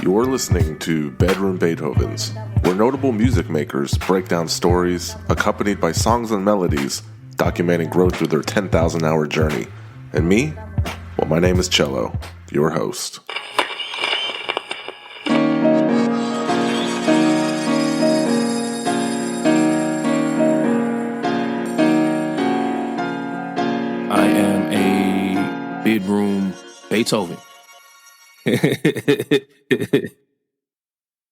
You're listening to Bedroom Beethovens, where notable music makers break down stories accompanied by songs and melodies documenting growth through their 10,000-hour journey. And me? Well, my name is Cello, your host. I am a bedroom Beethoven.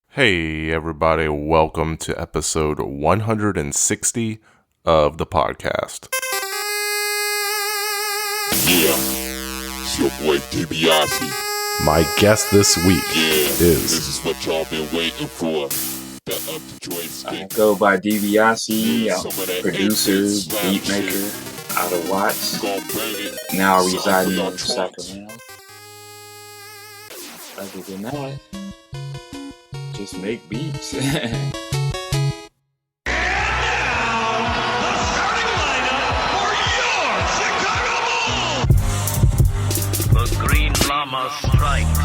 Hey everybody, welcome to episode 160 of the podcast. Yeah, it's your boy Dibiase. My guest this week This is is what y'all been waiting for. The up the joint I stick. go by Dibiase, I'm Some of that a producer, 8-bit slap beat maker shit. out of Watts, Gon' bang it. now Something for residing y'all in trunks. Sacramento. Other than that, just make beats. The Green Llama strikes.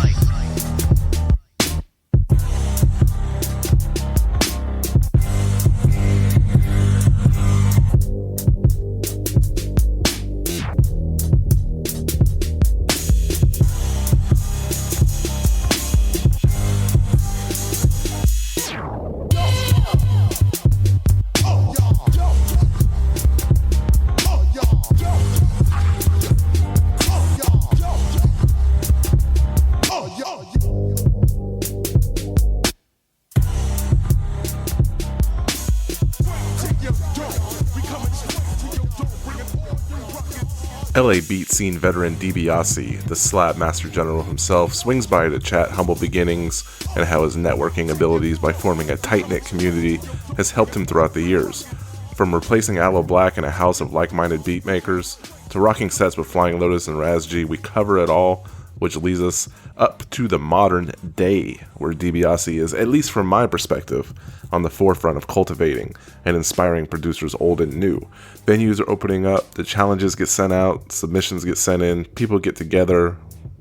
LA beat scene veteran Dibiase, the slap master general himself, swings by to chat humble beginnings and how his networking abilities by forming a tight-knit community has helped him throughout the years. From replacing Aloe Black in a house of like-minded beat makers, to rocking sets with Flying Lotus and Razzy G, we cover it all, which leads us up to the modern day, where Dibiase is, at least from my perspective, on the forefront of cultivating and inspiring producers old and new. Venues are opening up, the challenges get sent out, submissions get sent in, people get together,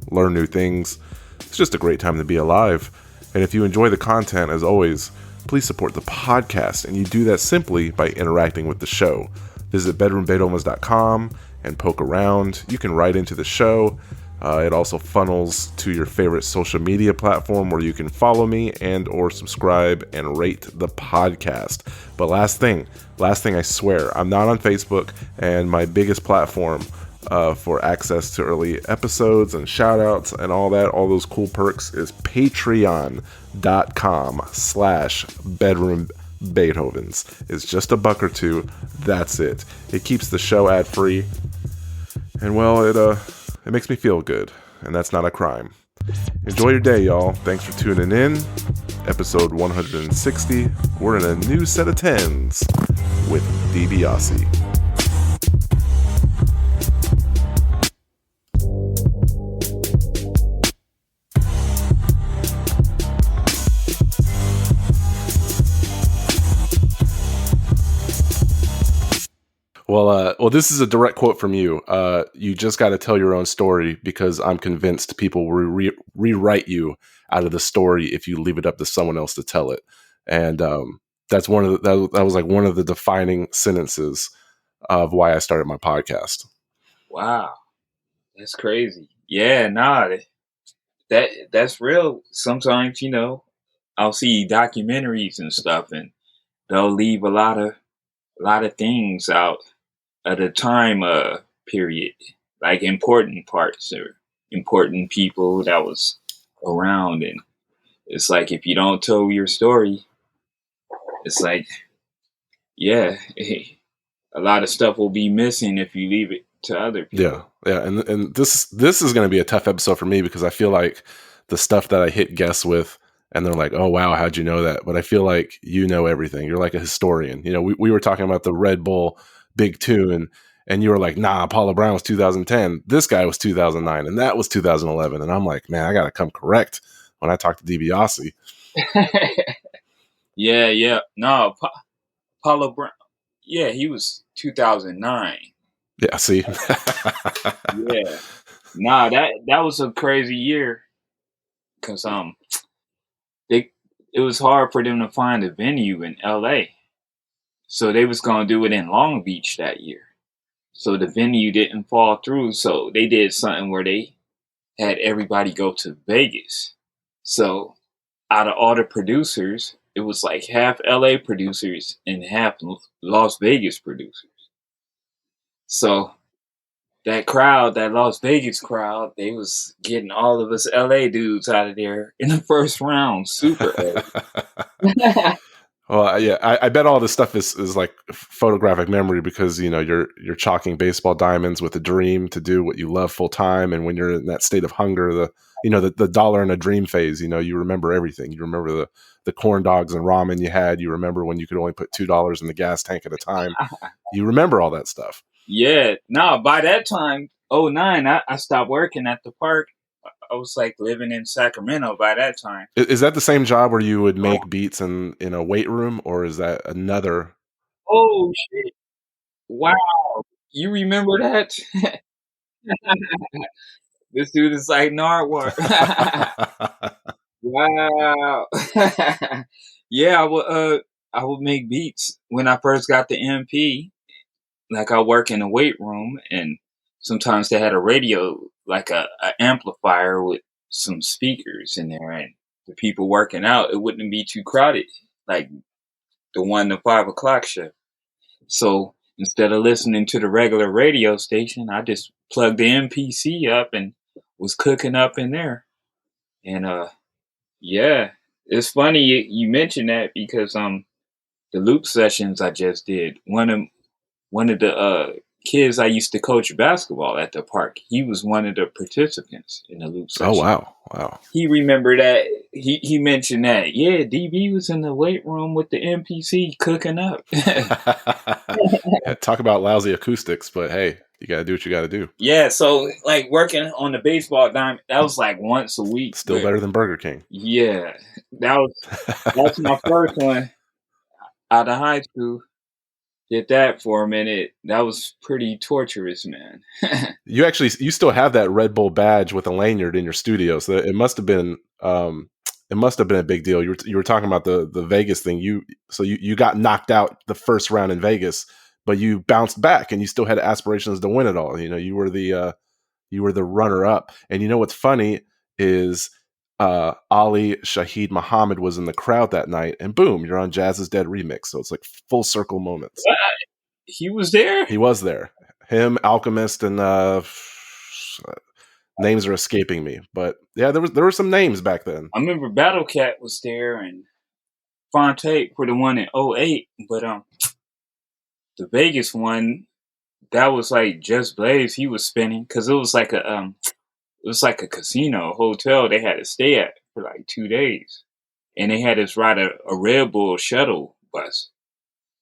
learn new things. It's just a great time to be alive. And if you enjoy the content, as always, please support the podcast, and you do that simply by interacting with the show. Visit bedroombeethovens.com and poke around. You can write into the show. It also funnels to your favorite social media platform where you can follow me and or subscribe and rate the podcast. But last thing, I swear, I'm not on Facebook, and my biggest platform for access to early episodes and shout outs and all that, all those cool perks, is patreon.com/bedroombeethovens. It's just $1 or $2. That's it. It keeps the show ad free. And well, it makes me feel good, and that's not a crime. Enjoy your day, y'all. Thanks for tuning in. Episode 160. We're in a new set of 10s with Dibiase. Well, this is a direct quote from you. You just got to tell your own story, because I'm convinced people will rewrite you out of the story if you leave it up to someone else to tell it. And that's one of that was like one of the defining sentences of why I started my podcast. Wow, that's crazy. Yeah, nah, that's real. Sometimes, I'll see documentaries and stuff, and they'll leave a lot of things out at the time period, like important parts or important people that was around. And it's like, if you don't tell your story, it's like, yeah, a lot of stuff will be missing if you leave it to other people. Yeah, and this is going to be a tough episode for me, because I feel like the stuff that I hit guests with, and they're like, "Oh wow, how'd you know that?" But I feel like you know everything. You're like a historian. We were talking about the Red Bull Big Two, and you were like, "Nah, Paula Brown was 2010. This guy was 2009, and that was 2011." And I'm like, "Man, I got to come correct when I talk to Dibiase." Yeah. No, Paulo Brown. Yeah, he was 2009. Yeah, see? Yeah. Nah, that was a crazy year. Cause it was hard for them to find a venue in LA. So they was gonna do it in Long Beach that year. So the venue didn't fall through. So they did something where they had everybody go to Vegas. So out of all the producers, it was like half LA producers and half Las Vegas producers. So that crowd, that Las Vegas crowd, they was getting all of us LA dudes out of there in the first round super early. Well, yeah, I bet all this stuff is like photographic memory because you're chalking baseball diamonds with a dream to do what you love full time, and when you're in that state of hunger, the dollar and a dream phase, you remember everything. You remember the corn dogs and ramen you had. You remember when you could only put $2 in the gas tank at a time. You remember all that stuff. Yeah, no, by that time, '09, I stopped working at the park. I was like living in Sacramento by that time. Is that the same job where you would make beats in a weight room, or is that another? Oh shit! Wow, you remember that? This dude is like Nardwar. Wow. Yeah, I would make beats when I first got the MP. Like I work in a weight room, and sometimes they had a radio, like a amplifier with some speakers in there, and the people working out, it wouldn't be too crowded, like the 1 to 5 o'clock shift. So instead of listening to the regular radio station, I just plugged the MPC up and was cooking up in there. And yeah, it's funny you mentioned that because the loop sessions I just did. One of the kids I used to coach basketball at the park, he was one of the participants in the loop session. Oh wow! He remembered that. He mentioned that. Yeah, DB was in the weight room with the MPC cooking up. Yeah, talk about lousy acoustics, but hey, you gotta do what you gotta do. Yeah, so like working on the baseball diamond, that was like once a week. Still better than Burger King. Yeah, that's my first one out of high school. Did that for a minute. That was pretty torturous, man. You still have that Red Bull badge with a lanyard in your studio, so it must have been a big deal. You were talking about the Vegas thing. You got knocked out the first round in Vegas, but you bounced back and you still had aspirations to win it all. You were the runner up. And you know what's funny is Ali Shaheed Muhammad was in the crowd that night, and boom, you're on Jazz's Dead remix. So it's like full circle moments. He was there? He was there. Him, Alchemist, and names are escaping me. But yeah, there were some names back then. I remember Battle Cat was there and Fonte for the one in '08, but the Vegas one, that was like Just Blaze. He was spinning because it was like a casino hotel they had to stay at for like 2 days, and they had us ride a Red Bull shuttle bus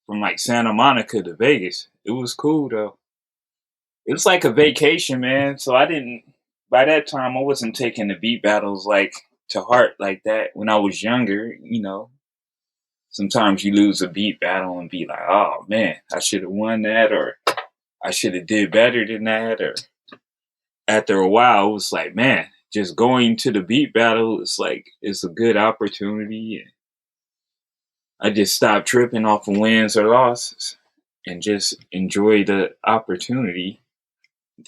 from like Santa Monica to Vegas. It was cool though. It was like a vacation, man. So by that time, I wasn't taking the beat battles like to heart like that. When I was younger, sometimes you lose a beat battle and be like, oh man, I should have won that, or I should have did better than that. Or after a while, it was like, man, just going to the beat battle, it's a good opportunity. I just stopped tripping off of wins or losses and just enjoy the opportunity.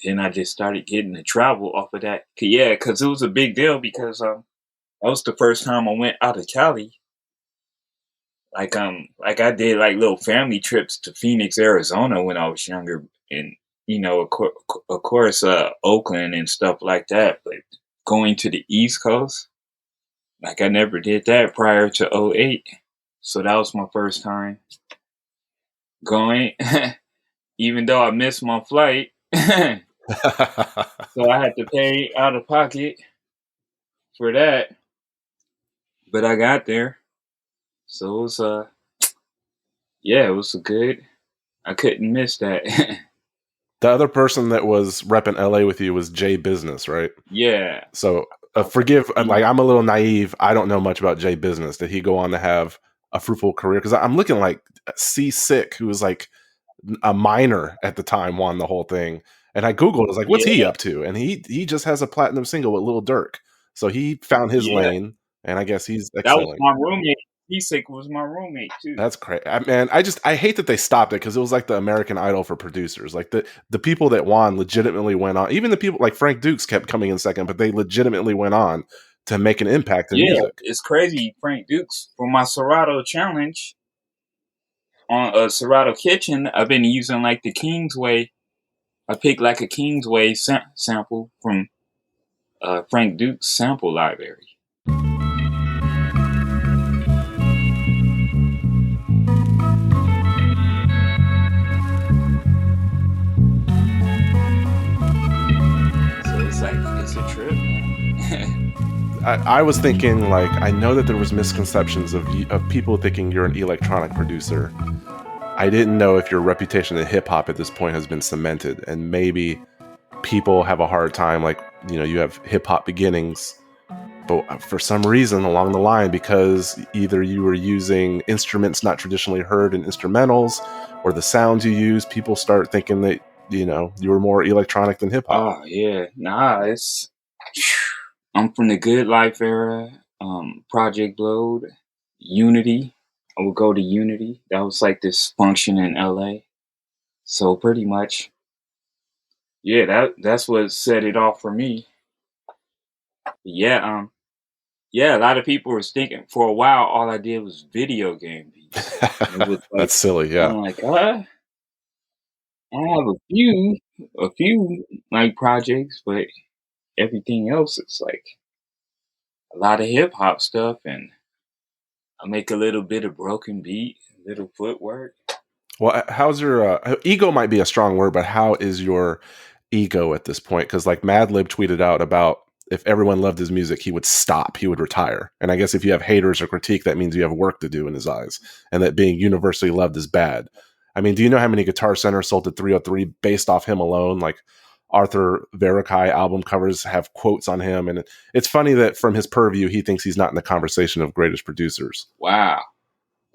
Then I just started getting to travel off of that. Yeah, because it was a big deal because that was the first time I went out of Cali. Like I did like little family trips to Phoenix, Arizona when I was younger, and of course Oakland and stuff like that. But going to the East Coast, like I never did that prior to '08. So that was my first time going, even though I missed my flight. So I had to pay out of pocket for that. But I got there. So it was it was good. I couldn't miss that. The other person that was repping LA with you was J Business, right? Yeah. So forgive, like I'm a little naive. I don't know much about J Business. Did he go on to have a fruitful career? Because I'm looking like C Sick, who was like a minor at the time, won the whole thing. And I Googled, I was like, what's he up to? And he just has a platinum single with Lil Durk. So he found his lane and I guess he's That was excelling. my roommate. Sick was my roommate too. That's crazy, man. I hate that they stopped it because it was like the American Idol for producers. Like the people that won legitimately went on. Even the people like Frank Dukes kept coming in second, but they legitimately went on to make an impact in Yeah, music. it's crazy. Frank Dukes for my Serato challenge on a Serato Kitchen. I've been using like the Kingsway. I picked like a Kingsway sample from Frank Duke's sample library. So it's like it's a trip, man. I was thinking like I know that there was misconceptions of people thinking you're an electronic producer. I didn't know if your reputation in hip hop at this point has been cemented, and maybe people have a hard time. Like you have hip hop beginnings, but for some reason along the line, because either you were using instruments not traditionally heard in instrumentals, or the sounds you use, people start thinking that you were more electronic than hip hop. Oh yeah, nah, I'm from the Good Life era, Project Blowed, Unity. I would go to Unity. That was like this function in LA. So pretty much, yeah, that's what set it off for me. Yeah, yeah, a lot of people were thinking for a while all I did was video game beats. It was like That's silly, I'm yeah. like, I have a few like projects, but everything else is like a lot of hip hop stuff, and I make a little bit of broken beat, little footwork. Well, how's your ego? Might be a strong word, but how is your ego at this point? Because like Madlib tweeted out about if everyone loved his music, he would stop, he would retire. And I guess if you have haters or critique, that means you have work to do in his eyes, and that being universally loved is bad. I mean, do you know how many Guitar Center sold to 303 based off him alone? Like Arthur Verocai album covers have quotes on him, and it's funny that from his purview, he thinks he's not in the conversation of greatest producers. Wow,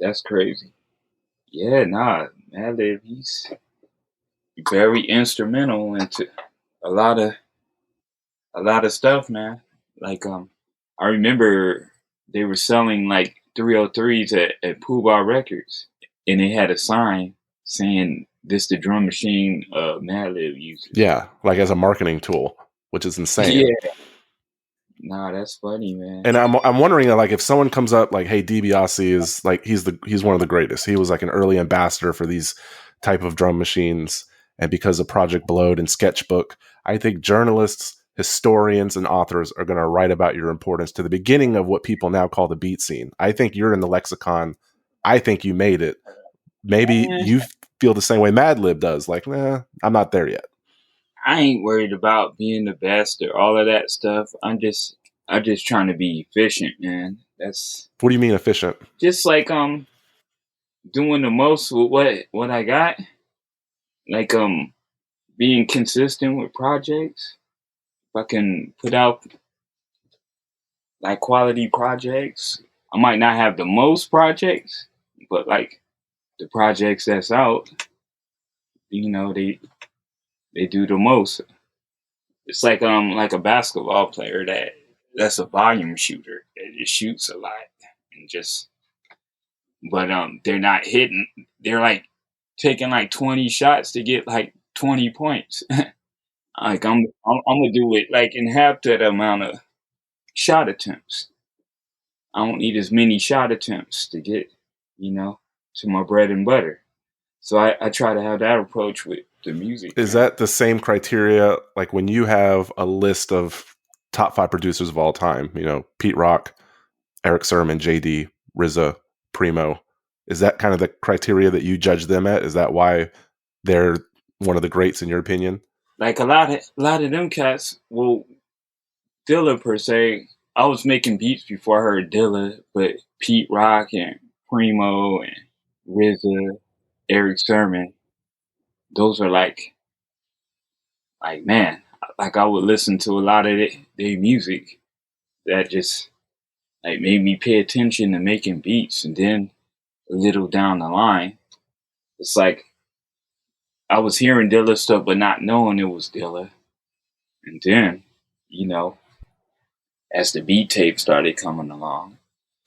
that's crazy. Yeah, nah, Madlib, he's very instrumental into a lot of a lot of stuff, man. Like I remember they were selling like 303s at Pooh Bah Records, and they had a sign saying this the drum machine Madlib uses. Yeah, like as a marketing tool, which is insane. Yeah, nah, that's funny, man. And I'm wondering like if someone comes up like, hey, DiBiase is like he's one of the greatest. He was like an early ambassador for these type of drum machines, and because of Project Blowed and Sketchbook, I think journalists, historians, and authors are going to write about your importance to the beginning of what people now call the beat scene. I think you're in the lexicon. I think you made it. Maybe you feel the same way Madlib does. Like, nah, I'm not there yet. I ain't worried about being the best or all of that stuff. I'm just trying to be efficient, man. That's What do you mean efficient? just like doing the most with what I got. Like being consistent with projects. If I can put out like quality projects, I might not have the most projects, but like the projects that's out, they do the most. It's like a basketball player that's a volume shooter that just shoots a lot and just but they're not hitting. They're like taking like 20 shots to get like 20 points. Like I'm gonna do it like in half that amount of shot attempts. I don't need as many shot attempts to get, to my bread and butter. So I try to have that approach with the music. Is that the same criteria? Like when you have a list of top 5 producers of all time, Pete Rock, Eric Sermon, JD, RZA, Primo, is that kind of the criteria that you judge them at? Is that why they're one of the greats in your opinion? Like a lot of them cats, well, Dilla per se, I was making beats before I heard Dilla, but Pete Rock and Primo and RZA, Eric Sermon, those are like man, like I would listen to a lot of their music that just like made me pay attention to making beats, and then a little down the line, it's like I was hearing Dilla stuff but not knowing it was Dilla, and then you know as the beat tape started coming along,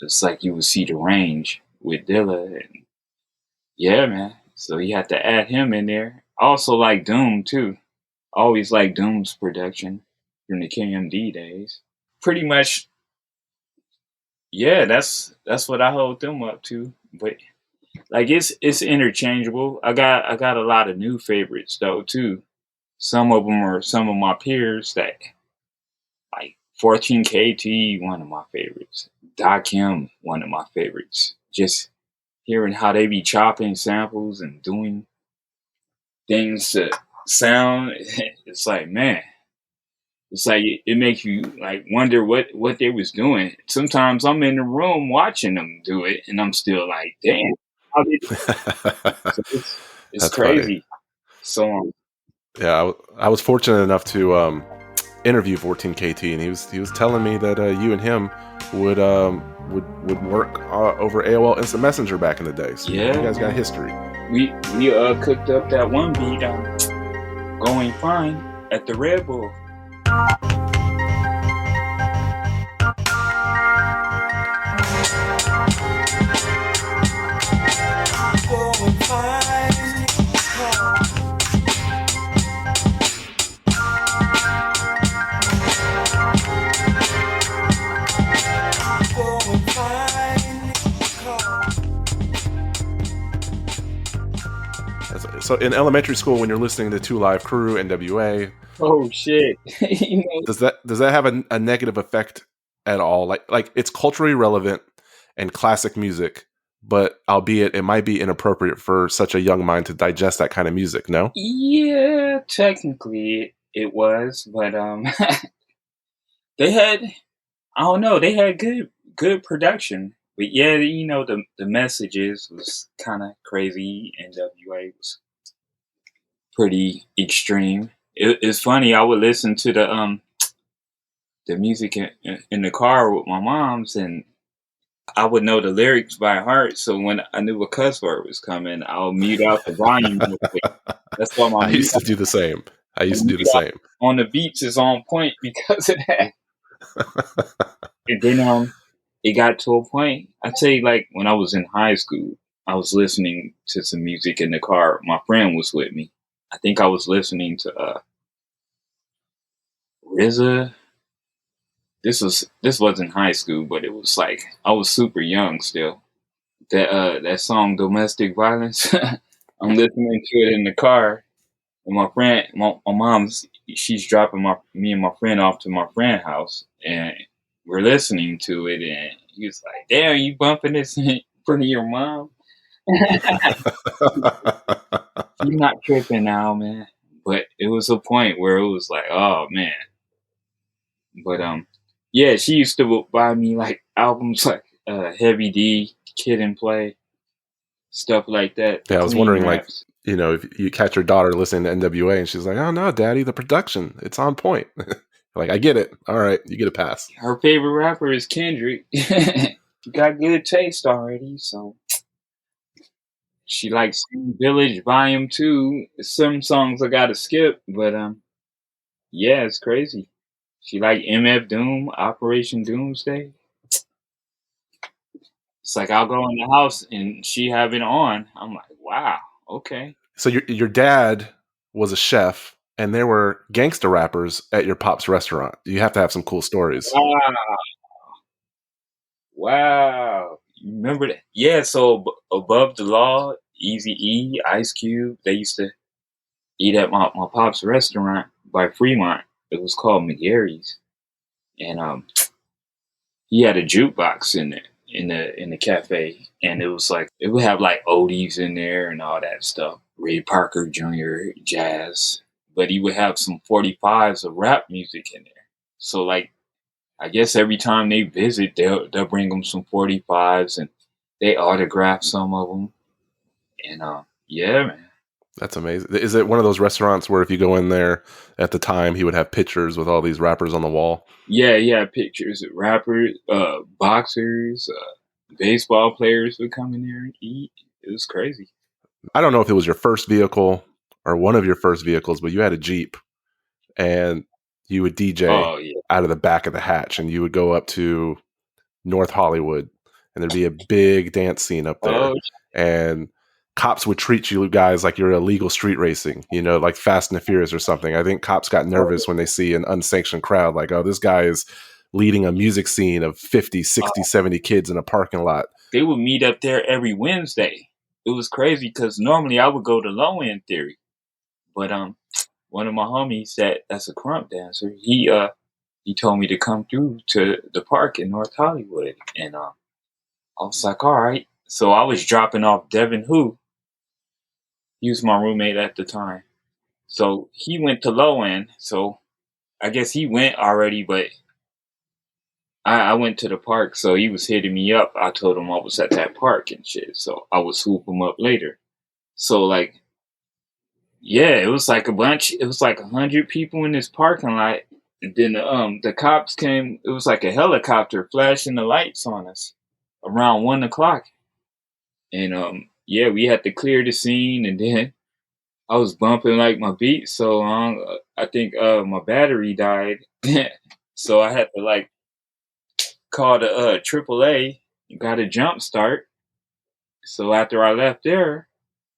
it's like you would see the range with Dilla, and yeah, man. So you had to add him in there. I also like Doom too. Always like Doom's production from the KMD days. Pretty much, yeah. That's what I hold them up to. But like it's interchangeable. I got a lot of new favorites though too. Some of them are some of my peers that like 14KT, one of my favorites. Doc Kim, one of my favorites. Just hearing how they be chopping samples and doing things to sound, it's like, man, it's like it makes you like wonder what they was doing. Sometimes I'm in the room watching them do it, and I'm still like, damn, how did so it's That's funny. crazy. So Yeah, I was fortunate enough to interview 14KT, and he was telling me that you and him would work over AOL Instant Messenger back in the day. So yeah, you guys got history. we cooked up that one beat going fine at the Red Bull. So in elementary school, when you're listening to Two Live Crew, NWA, Oh shit! You know, does that have a negative effect at all? Like it's culturally relevant and classic music, but albeit it might be inappropriate for such a young mind to digest that kind of music. No. yeah, technically it was, but they had I don't know, they had good production. But yeah, you know the messages was kind of crazy. NWA was pretty extreme. It's funny. I would listen to the music in the car with my mom's, and I would know the lyrics by heart. So when I knew a cuss word was coming, I'll mute out the volume real quick. That's why I used to do the same. my mute out on the beats is on point because of that. And then it got to a point. I'd say like when I was in high school, I was listening to some music in the car. My friend was with me. I think I was listening to RZA. This wasn't high school, but it was like I was super young still. That song "Domestic Violence." I'm listening to it in the car, and my mom's, she's dropping me and my friend off to my friend's house, and we're listening to it, and he was like, "Damn, you bumping this in front of your mom?" She's not tripping now, man. But it was a point where it was like, oh man. But yeah, she used to buy me like albums like Heavy D, Kid and Play, stuff like that. Yeah, I was Clean wondering, like, raps. if you catch your daughter listening to NWA and she's like, "Oh no, Daddy, the production, it's on point." Like, I get it. All right, you get a pass. Her favorite rapper is Kendrick. She got good taste already, so she likes Village Volume 2. Some songs I gotta skip, but yeah, it's crazy. She like MF Doom, Operation Doomsday. It's like I'll go in the house and she have it on. I'm like, wow, okay. So your dad was a chef, and there were gangster rappers at your pop's restaurant. You have to have some cool stories. Wow, wow. You remember that? Yeah. So above the law, Easy E, Ice Cube, they used to eat at my pop's restaurant by Fremont. It was called McGarry's, and he had a jukebox in there in the cafe, and it was like it would have like oldies in there and all that stuff. Ray Parker Jr. jazz, but he would have some 45s of rap music in there. So like I guess every time they visit, they'll bring them some 45s and they autograph some of them. And yeah, man. That's amazing. Is it one of those restaurants where if you go in there at the time, he would have pictures with all these rappers on the wall? Yeah, pictures of rappers, boxers, baseball players would come in there and eat. It was crazy. I don't know if it was your first vehicle or one of your first vehicles, but you had a Jeep, and you would DJ Oh yeah. out of the back of the hatch, and you would go up to North Hollywood, and there'd be a big dance scene up there, Oh and cops would treat you guys like you're illegal street racing, like Fast and the Furious or something. I think cops got nervous when they see an unsanctioned crowd, like, oh, this guy is leading a music scene of 50, 60, 70 kids in a parking lot. they would meet up there every Wednesday. It was crazy because normally I would go to Low End Theory, but one of my homies that's a crump dancer, he told me to come through to the park in North Hollywood, and I was like, all right. So I was dropping off Devin, who he was my roommate at the time. So he went to Low End. So I guess he went already, but I went to the park. So he was hitting me up. I told him I was at that park and shit. So I would swoop him up later. So like, yeah, it was like a bunch. It was like 100 people in this parking lot. And then the cops came. It was like a helicopter flashing the lights on us around 1 o'clock. And yeah, we had to clear the scene. And then I was bumping like my beat so long. I think my battery died. So I had to like call the AAA and got a jump start. So after I left there,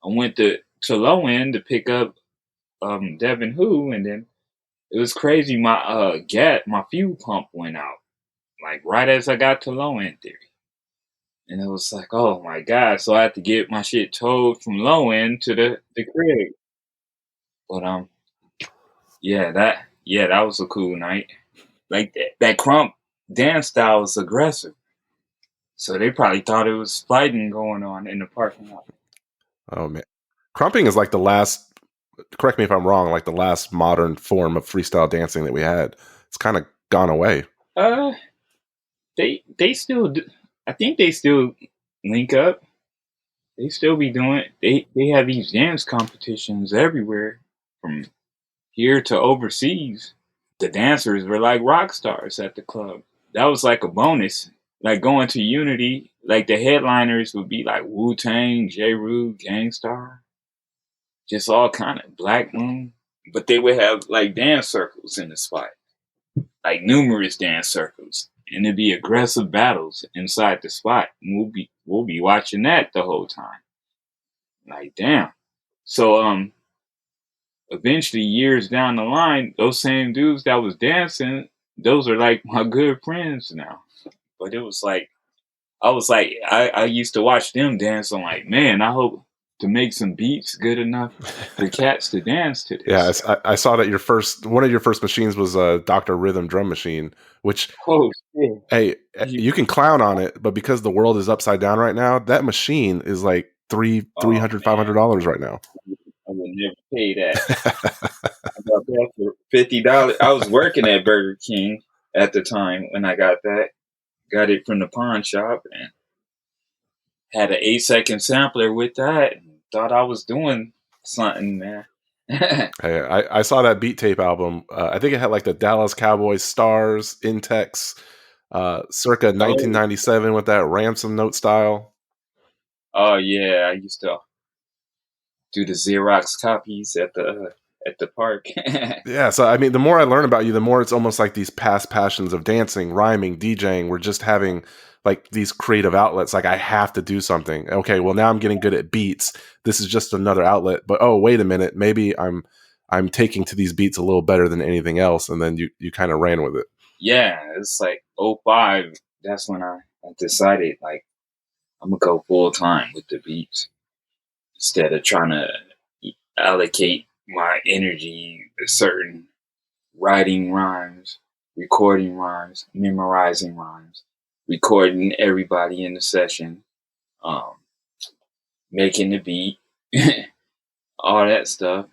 I went to Low End to pick up Devin Who, and then it was crazy. My fuel pump went out like right as I got to Low End Theory. And it was like, oh my God. So I had to get my shit towed from Low End to the crib. But that was a cool night. Like that crump dance style was aggressive. So they probably thought it was fighting going on in the parking lot. Oh man, crumping is like the last. Correct me if I'm wrong. Like the last modern form of freestyle dancing that we had. It's kind of gone away. Uh, they still do, I think they still link up. They still be doing it. They have these dance competitions everywhere, from here to overseas. The dancers were like rock stars at the club. That was like a bonus. Like going to Unity, like the headliners would be like Wu Tang, J Rue, Gangstar, just all kind of Black Moon. But they would have like dance circles in the spot, like numerous dance circles, and it'd be aggressive battles inside the spot. And we'll be watching that the whole time. Like damn. So eventually years down the line, those same dudes that was dancing, those are like my good friends now. But it was like I was like I used to watch them dance. I'm like, man, I hope to make some beats good enough for cats to dance to Yeah, this. I saw that one of your first machines was a Dr. Rhythm drum machine, which, Oh shit. hey, you can clown on it, but because the world is upside down right now, that machine is like three Oh hundred, man, $500 right now. I would never pay that. I got that for $50. I was working at Burger King at the time when I got that. Got it from the pawn shop and had an 8-second sampler with that. And thought I was doing something, man. Hey, I saw that beat tape album. I think it had like the Dallas Cowboys stars, Intex, circa Oh, 1997 with that ransom note style. oh yeah, I used to do the Xerox copies at the park. Yeah, so I mean, the more I learn about you, the more it's almost like these past passions of dancing, rhyming, DJing. We're just having like these creative outlets. Like I have to do something. Okay, well now I'm getting good at beats. This is just another outlet. But oh, wait a minute, maybe I'm taking to these beats a little better than anything else. And then you kind of ran with it. Yeah, it's like '05. That's when I decided like I'm gonna go full time with the beats instead of trying to allocate my energy to certain writing rhymes, recording rhymes, memorizing rhymes, recording everybody in the session, um, making the beat, all that stuff.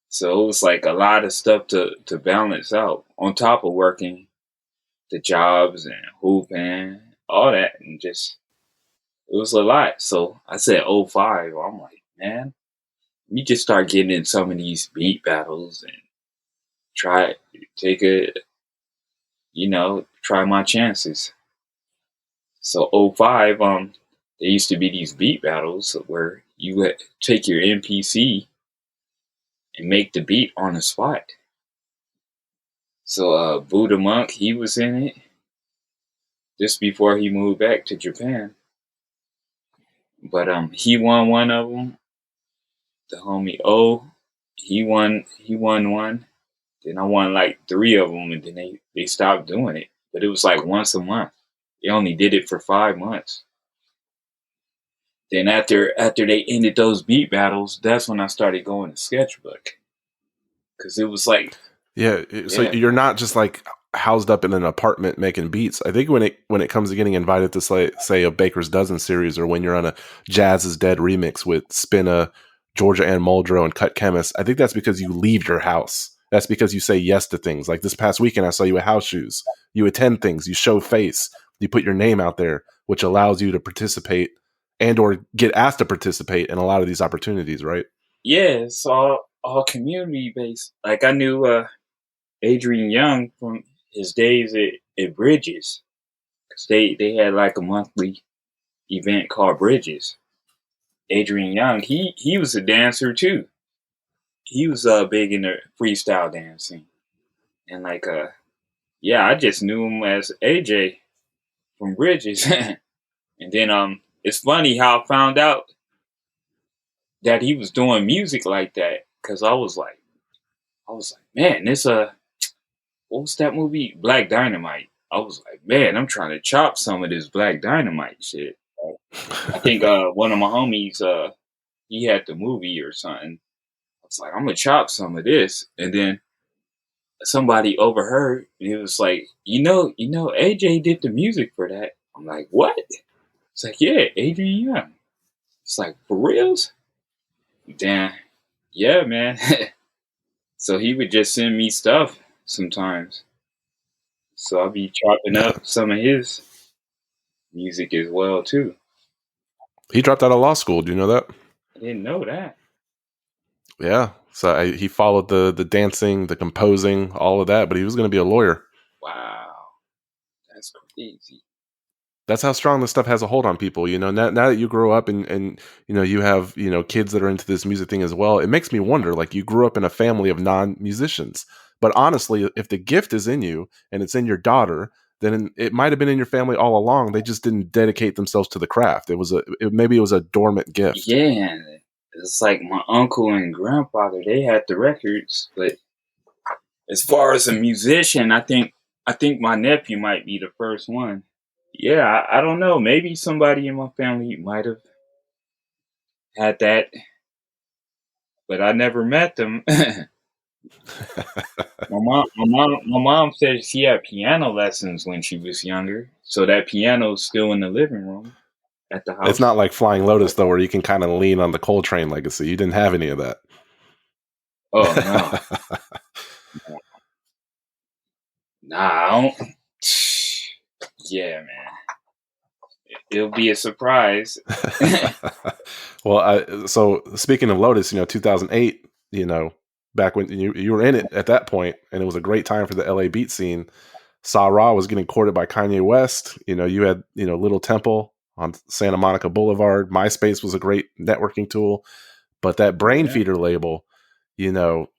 So it was like a lot of stuff to balance out on top of working the jobs and hooping, all that, and just it was a lot. So I said '05. I'm like, man, you just start getting in some of these beat battles and try take a try my chances. So '05, there used to be these beat battles where you would take your MPC and make the beat on the spot. So Buddha Monk, he was in it just before he moved back to Japan. But he won one of them. The homie O, he won one. Then I won like three of them, and then they stopped doing it. But it was like once a month. They only did it for 5 months. Then after they ended those beat battles, that's when I started going to Sketchbook, because it was like, Yeah, so yeah, you're not just like housed up in an apartment making beats. I think when it comes to getting invited to say a Baker's Dozen series, or when you're on a Jazz is Dead remix with Spinna, Georgia Ann Muldrow, and Cut Chemist, I think that's because you leave your house. That's because you say yes to things. Like this past weekend, I saw you at House Shoes. You attend things. You show face. You put your name out there, which allows you to participate and or get asked to participate in a lot of these opportunities, right? yeah, it's all community based. Like I knew Adrian Young from his days at Bridges, because they had like a monthly event called Bridges. Adrian Young, he was a dancer too. He was big in the freestyle dancing, and like yeah, I just knew him as AJ from Bridges. And then it's funny how I found out that he was doing music like that, because I was like, man, this what was that movie, Black Dynamite? I was like, man, I'm trying to chop some of this Black Dynamite shit. I think one of my homies he had the movie or something. I was like, I'm gonna chop some of this, and then somebody overheard, and it was like, AJ did the music for that. I'm like, what? It's like, yeah, Adrian Young. It's like, for reals? Damn, yeah, man. So he would just send me stuff sometimes. So I'll be chopping up some of his music as well too. He dropped out of law school. Do you know that? I didn't know that. Yeah. So he followed the dancing, the composing, all of that, but he was going to be a lawyer. Wow, that's crazy. That's how strong this stuff has a hold on people. Now that you grow up and you have, kids that are into this music thing as well, it makes me wonder, like you grew up in a family of non-musicians, but honestly, if the gift is in you and it's in your daughter, then it might have been in your family all along. They just didn't dedicate themselves to the craft. Maybe it was a dormant gift. Yeah, it's like my uncle and grandfather, they had the records, but as far as a musician, I think my nephew might be the first one. Yeah, I don't know. Maybe somebody in my family might have had that, but I never met them. My mom said she had piano lessons when she was younger, so that piano's still in the living room at the It's house. not like Flying Lotus though, where you can kind of lean on the Coltrane legacy. You didn't have any of that. Oh no, nah, I don't. Yeah, man, it'll be a surprise. Well, so speaking of Lotus, 2008, back when you were in it at that point, and it was a great time for the LA beat scene. Sa Ra was getting courted by Kanye West. You had, Little Temple on Santa Monica Boulevard. MySpace was a great networking tool, but that Brain Yeah. Feeder label, you know,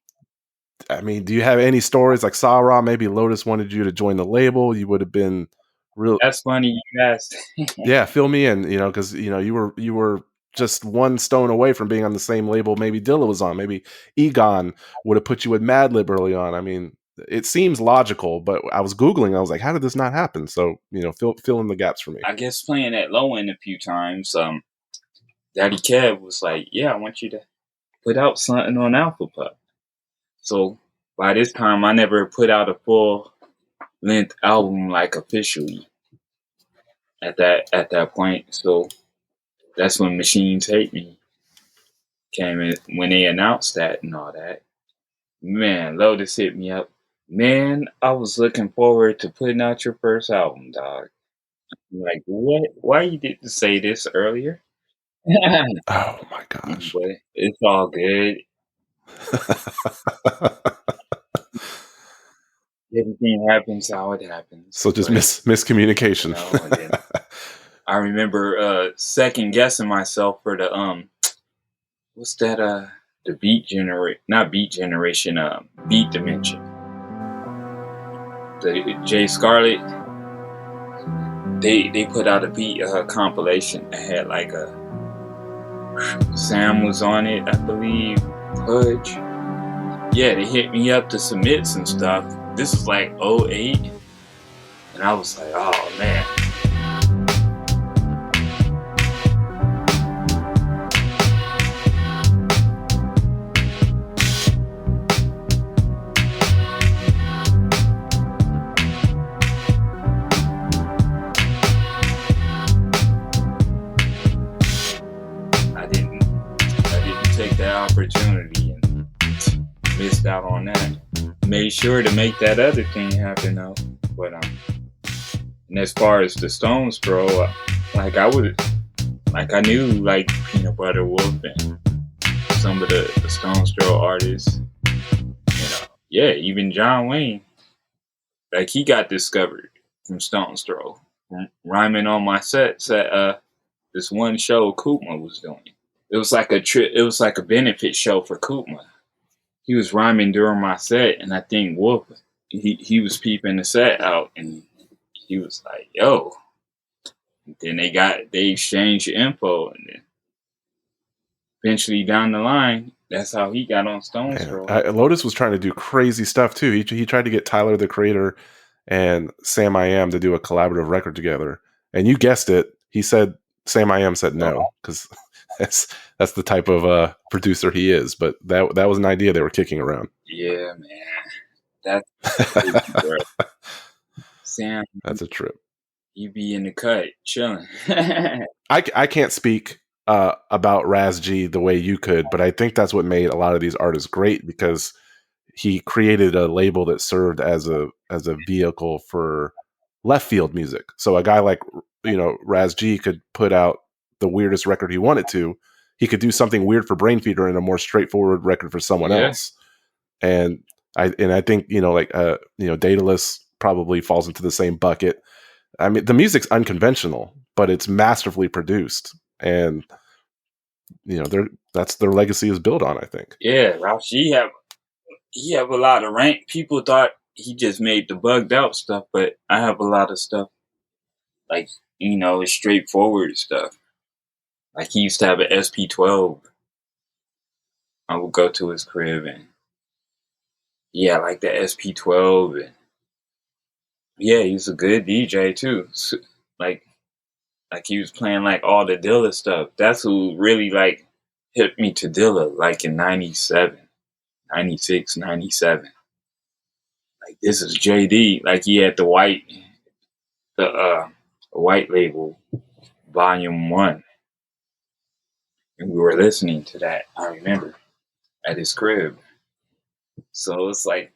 I mean, do you have any stories like Sa Ra? Maybe Lotus wanted you to join the label. You would have been real. That's funny you asked. Yeah, fill me in, because you were just one stone away from being on the same label maybe Dilla was on. Maybe Egon would have put you with Madlib early on. I mean, it seems logical, but I was Googling, I was like, how did this not happen? So, fill in the gaps for me. I guess playing at low end a few times, Daddy Kev was like, "Yeah, I want you to put out something on Alpha Pup." So by this time, I never put out a full length album like officially at that point. So that's when Machines Hate Me came in, when they announced that and all that. Man, Lotus hit me up. Man, I was looking forward to putting out your first album, dog. I'm like, what? Why you didn't say this earlier? Oh my gosh. But it's all good. Everything happens how it happens. So just But miscommunication. and then I remember second guessing myself for the what's that the beat generate not beat generation beat dimension. the J Scarlet, they put out a beat compilation that had like a Sam was on it, I believe, Pudge. Yeah, they hit me up to submit some stuff. This was like 08, and I was like, oh man. I didn't take that opportunity and missed out on that. Made sure to make that other thing happen though. But and as far as the Stones Throw, like I knew like Peanut Butter Wolf and some of the Stones Throw artists. Yeah, even John Wayne. Like he got discovered from Stones Throw. Rhyming on my sets at this one show Koopma was doing. It was like a benefit show for Koopma. He was rhyming during my set, and I think Wolf, he was peeping the set out, and he was like, "Yo." And then they exchanged info, and then eventually down the line, that's how he got on Stones Throw. Lotus was trying to do crazy stuff too. He tried to get Tyler the Creator and Sam I Am to do a collaborative record together, and you guessed it. He said Sam I Am said no because that's the type of producer he is. But that was an idea they were kicking around. Yeah, man, that's crazy, bro. Sam, that's a trip. You be in the cut chilling. I can't speak about Razzy G the way you could, but I think that's what made a lot of these artists great because he created a label that served as a vehicle for left field music. So a guy like Razzy G could put out the weirdest record he wanted to. He could do something weird for Brain Feeder and a more straightforward record for someone else. And I think Daedalus probably falls into the same bucket. I mean, the music's unconventional, but it's masterfully produced, and that's their legacy is built on. I think. Yeah, Ralph, he have a lot of rank. People thought he just made the bugged out stuff, but I have a lot of stuff like it's straightforward stuff. Like he used to have an SP12. I would go to his crib and like the SP12 and he's a good DJ too. So, like he was playing like all the Dilla stuff. That's who really like hit me to Dilla like in 97, 96, 97. Like this is JD. Like he had the white label volume 1. And we were listening to that, I remember, at his crib. So it's like,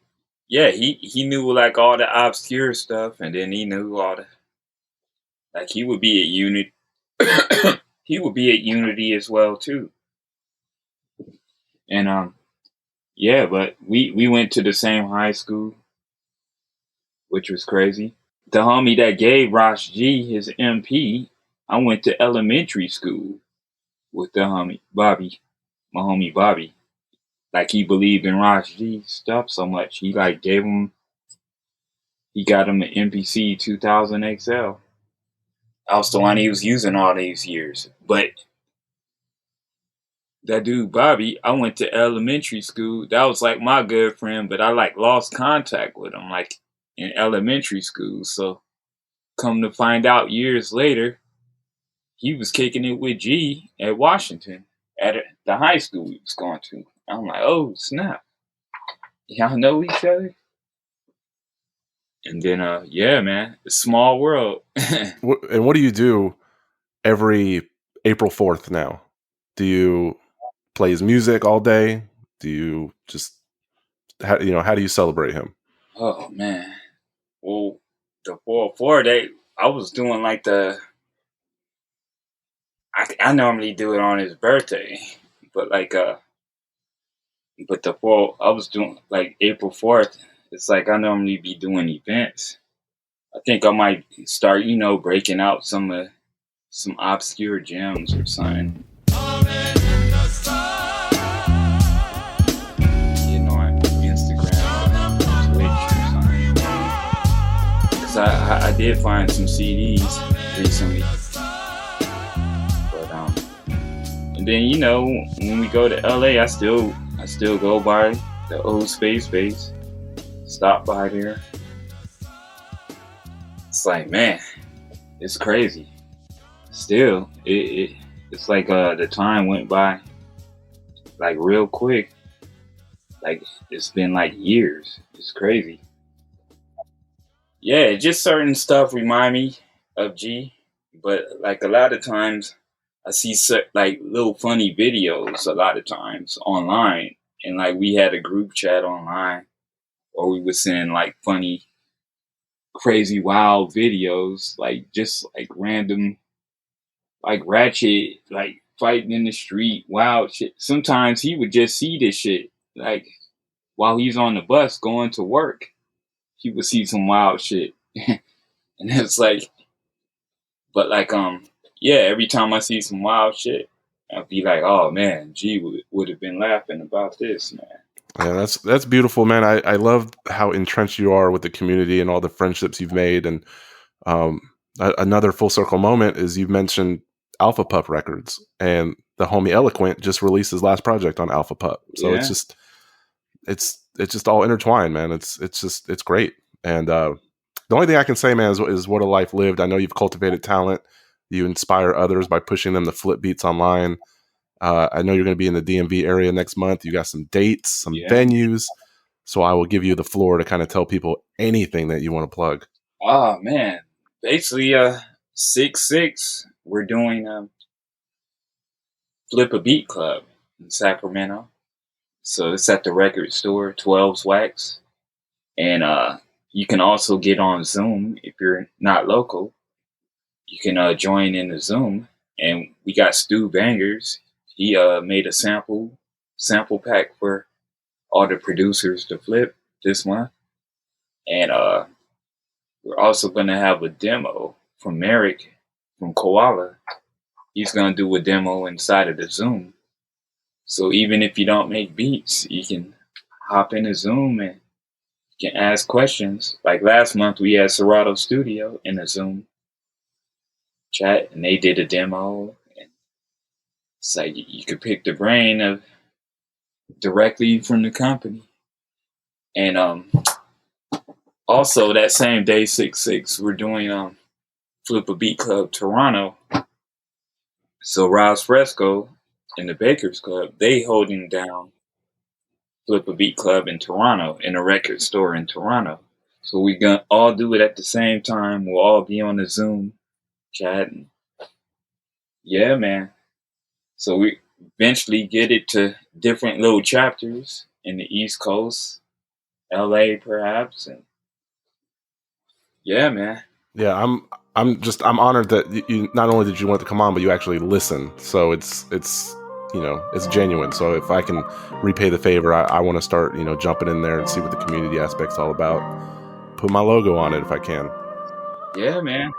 he knew like all the obscure stuff, and then he knew all the like he would be at Unity. He would be at Unity as well too. And but we went to the same high school, which was crazy. The homie that gave Razzy G his MP, I went to elementary school with the homie Bobby, my homie Bobby. Like he believed in Razzy G stuff so much, he got him an MPC 2000 XL. That was the one he was using all these years. But that dude Bobby, I went to elementary school. That was like my good friend, but I like lost contact with him like in elementary school. So come to find out years later, he was kicking it with G at Washington at the high school we was going to. I'm like, oh snap, y'all know each other? And then man, it's a small world. And what do you do every April 4th now? Do you play his music all day? Do you just how do you celebrate him? Oh man, well the 404 I was doing like I normally do it on his birthday, but like but I was doing like April 4th. It's like I normally be doing events. I think I might start, breaking out some obscure gems or something. On Instagram, Twitch or something. did find some CDs recently. But and then when we go to LA, I still go by the old Space Base. Stop by there. It's like, man, it's crazy. Still, it's like the time went by like real quick. Like it's been like years. It's crazy. Yeah, just certain stuff remind me of G, but like a lot of times I see like little funny videos a lot of times online, and like we had a group chat online, or we would send like funny, crazy, wild videos, like just like random, like ratchet, like fighting in the street, wild shit. Sometimes he would just see this shit, like while he's on the bus going to work, he would see some wild shit, and it's like, but like yeah, every time I see some wild shit, I'll be like, oh man, G would have been laughing about this, man. Yeah, that's beautiful, man. I love how entrenched you are with the community and all the friendships you've made. And another full circle moment is you mentioned Alpha Pup Records, and the homie Eloquent just released his last project on Alpha Pup. So Yeah. it's just all intertwined, man. It's great. And the only thing I can say, man, is what a life lived. I know you've cultivated talent. You inspire others by pushing them to flip beats online. I know you're going to be in the DMV area next month. You got some dates, some venues. So I will give you the floor to kind of tell people anything that you want to plug. Oh man, basically 6/6 we're doing Flip a Beat Club in Sacramento. So it's at the record store, 12's Wax. And you can also get on Zoom if you're not local. You can join in the Zoom, and we got Stu Bangers. He made a sample pack for all the producers to flip this month. And we're also going to have a demo from Merrick from Koala. He's going to do a demo inside of the Zoom. So even if you don't make beats, you can hop in the Zoom and you can ask questions. Like last month, we had Serato Studio in the Zoom chat, and they did a demo. And it's like you could pick the brain of directly from the company. And also that same day, 6/6, we're doing Flip a Beat Club Toronto. So Ross Fresco and the Bakers Club, they holding down Flip a Beat Club in Toronto, in a record store in Toronto. So we're gonna all do it at the same time. We'll all be on the Zoom chatting. Yeah, man. So we eventually get it to different little chapters in the East Coast, LA perhaps, and yeah, man. Yeah, I'm honored that you not only did you want to come on, but you actually listen. So it's genuine. So if I can repay the favor, I want to start jumping in there and see what the community aspect's all about. Put my logo on it if I can. Yeah, man.